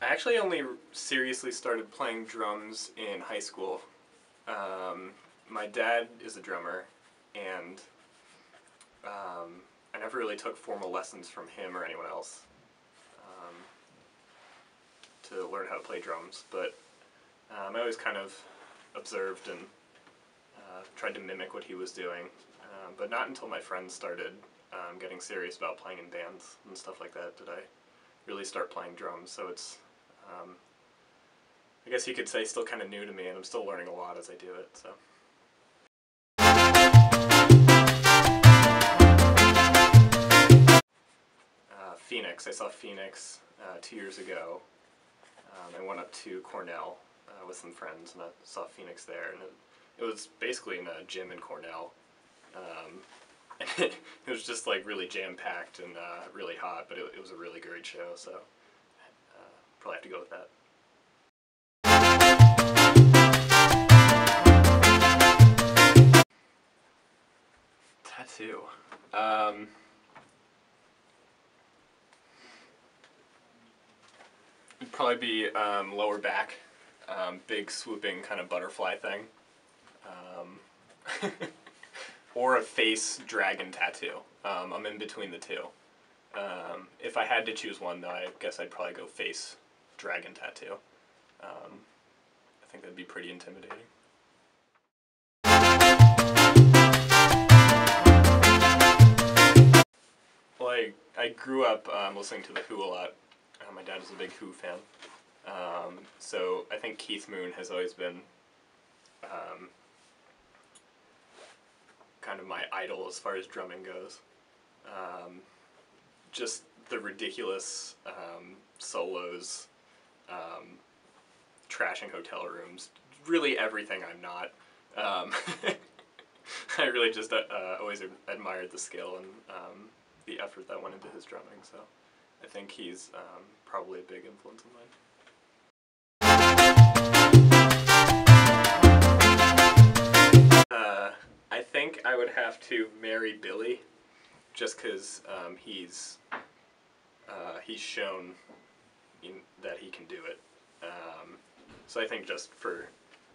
I actually only seriously started playing drums in high school. My dad is a drummer, and I never really took formal lessons from him or anyone else to learn how to play drums, but I always kind of observed and tried to mimic what he was doing, but not until my friends started getting serious about playing in bands and stuff like that did I really start playing drums. So it's, I guess you could say, still kind of new to me, and I'm still learning a lot as I do it. So. Phoenix. I saw Phoenix 2 years ago. I went up to Cornell with some friends, and I saw Phoenix there, and it was basically in a gym in Cornell. It was just like really jam-packed and really hot, but it was a really great show, so probably have to go with that. Tattoo. It'd probably be lower back, big swooping kind of butterfly thing. Or a face dragon tattoo. I'm in between the two. If I had to choose one, though, I guess I'd probably go face dragon tattoo. I think that'd be pretty intimidating. Well, I grew up listening to The Who a lot. My dad is a big Who fan. So I think Keith Moon has always been kind of my idol as far as drumming goes. Just the ridiculous solos, trashing hotel rooms, really everything I'm not. I really just always admired the skill and the effort that went into his drumming, so I think he's probably a big influence of mine. I think I would have to marry Billy, just because he's shown that he can do it. So I think just for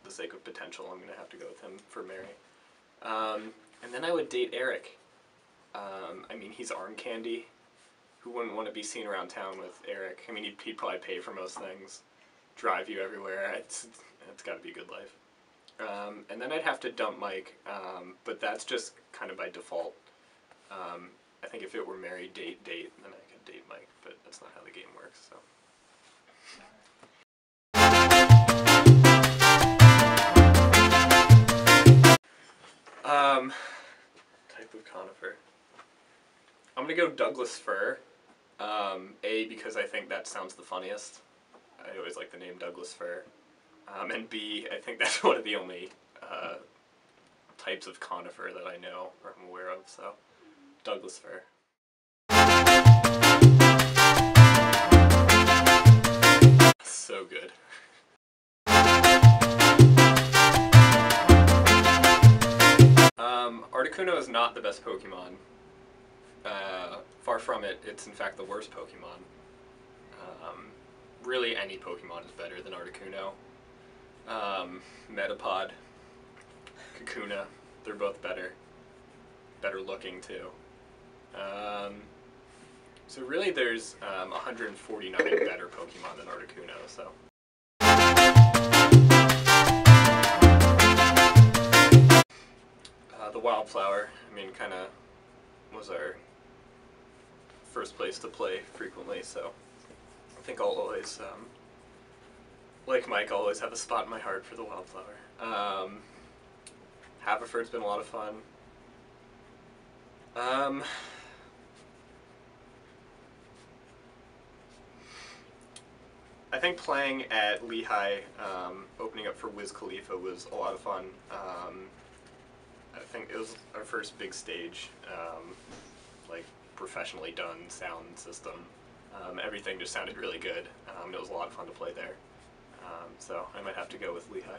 the sake of potential, I'm going to have to go with him for marry. And then I would date Eric. I mean, he's arm candy. Who wouldn't want to be seen around town with Eric? I mean, he'd probably pay for most things, drive you everywhere. It's got to be a good life. And then I'd have to dump Mike, but that's just kind of by default. I think if it were marry, date, then I could date Mike, but that's not how the game works, so. Type of conifer. I'm gonna go Douglas fir. A, because I think that sounds the funniest. I always like the name Douglas fir. And B, I think that's one of the only types of conifer that I know or I'm aware of, so Douglas fir. So good. Articuno is not the best Pokemon. Far from it, it's in fact the worst Pokemon. Really any Pokemon is better than Articuno. Metapod, Kakuna, they're both better. Better looking too. So really there's 149 better Pokemon than Articuno, so. The Wildflower, I mean, kind of was our first place to play frequently, so I think I'll always, like Mike, I'll always have a spot in my heart for the Wildflower. Haverford's been a lot of fun. I think playing at Lehigh, opening up for Wiz Khalifa was a lot of fun. I think it was our first big stage, like professionally done sound system. Everything just sounded really good. It was a lot of fun to play there. So I might have to go with Lehigh.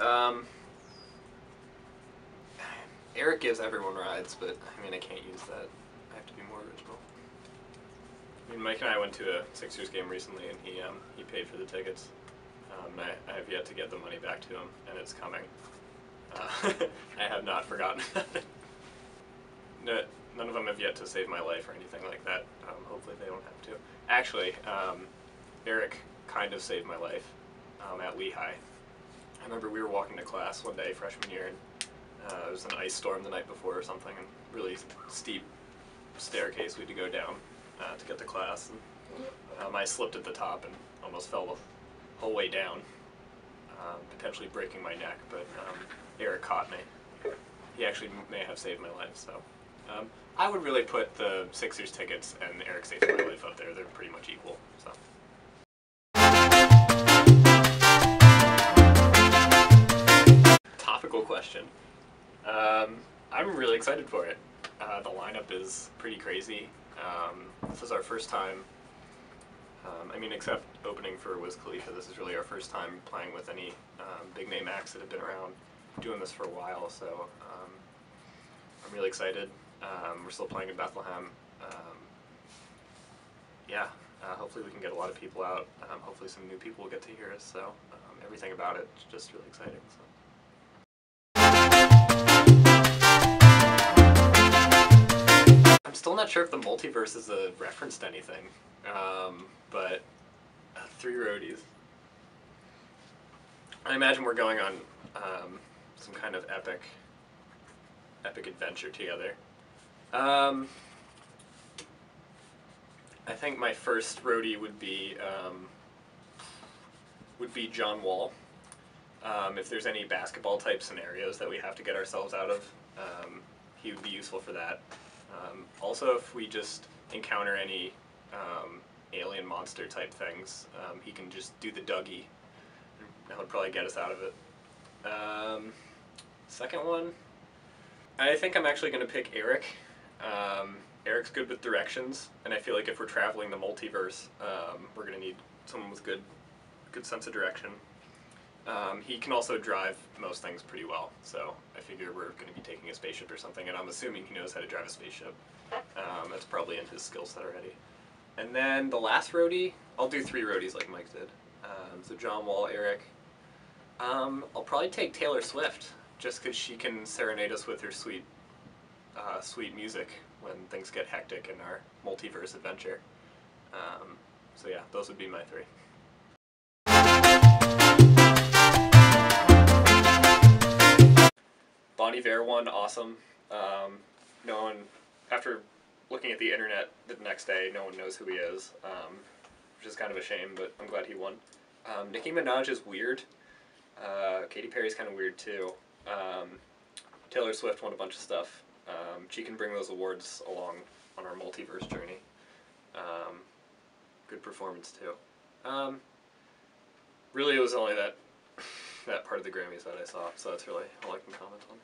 Um, Eric gives everyone rides, but I mean I can't use that. I have to be more original. I mean, Mike and I went to a Sixers game recently, and he paid for the tickets. And I have yet to get the money back to him, and it's coming. I have not forgotten about it. No, none of them have yet to save my life or anything like that. Hopefully they don't have to. Actually, Eric kind of saved my life at Lehigh. I remember we were walking to class one day freshman year, and it was an ice storm the night before or something, and really steep staircase we had to go down to get to class. And, I slipped at the top and almost fell the whole way down, potentially breaking my neck, but Eric caught me. He actually may have saved my life, so. I would really put the Sixers tickets and Eric saved my life up there. They're pretty much equal, so. Topical question. I'm really excited for it. The lineup is pretty crazy. This is our first time, I mean, except opening for Wiz Khalifa, this is really our first time playing with any big name acts that have been around doing this for a while, so I'm really excited. We're still playing in Bethlehem. Yeah, hopefully we can get a lot of people out. Hopefully some new people will get to hear us, so everything about it is just really exciting. So. I'm still not sure if the multiverse is a reference to anything, but 3 roadies. I imagine we're going on some kind of epic adventure together. I think my first roadie would be John Wall. If there's any basketball type scenarios that we have to get ourselves out of, he would be useful for that. Also, if we just encounter any alien monster type things, he can just do the Dougie. That would probably get us out of it. Second one, I think I'm actually going to pick Eric. Eric's good with directions, and I feel like if we're traveling the multiverse, we're going to need someone with good sense of direction. He can also drive most things pretty well, so I figure we're going to be taking a spaceship or something, and I'm assuming he knows how to drive a spaceship. That's probably in his skill set already. And then the last roadie, I'll do 3 roadies like Mike did. So John Wall, Eric. I'll probably take Taylor Swift, just because she can serenade us with her sweet music when things get hectic in our multiverse adventure. So yeah, those would be my 3. Conifer one, awesome. No one, after looking at the internet the next day, no one knows who he is, which is kind of a shame, but I'm glad he won. Nicki Minaj is weird. Katy Perry's kind of weird too. Taylor Swift won a bunch of stuff. She can bring those awards along on our multiverse journey. Good performance too. Really, it was only that part of the Grammys that I saw, so that's really all I can comment on.